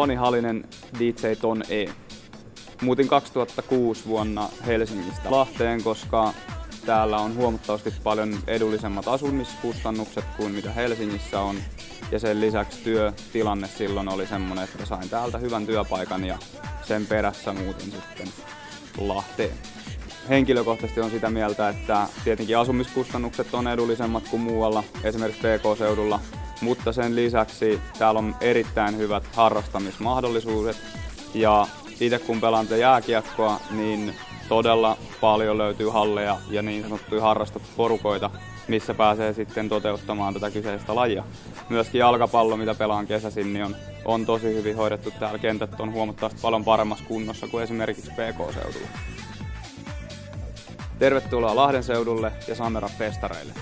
Toni Halinen, DJ Ton E. Muutin 2006 vuonna Helsingistä Lahteen, koska täällä on huomattavasti paljon edullisemmat asumiskustannukset kuin mitä Helsingissä on. Ja sen lisäksi työtilanne silloin oli semmoinen, että sain täältä hyvän työpaikan ja sen perässä muutin sitten Lahteen. Henkilökohtaisesti on sitä mieltä, että tietenkin asumiskustannukset on edullisemmat kuin muualla, esimerkiksi PK-seudulla, mutta sen lisäksi täällä on erittäin hyvät harrastamismahdollisuudet. Ja itse kun pelaan jääkiekkoa, niin todella paljon löytyy halleja ja niin sanottuja harrastuporukoita, missä pääsee sitten toteuttamaan tätä kyseistä lajia. Myöskin jalkapallo, mitä pelaan kesäisin, niin on tosi hyvin hoidettu täällä. Kentät on huomattavasti paljon paremmassa kunnossa kuin esimerkiksi PK-seudulla. Tervetuloa Lahden seudulle ja Samera festareille.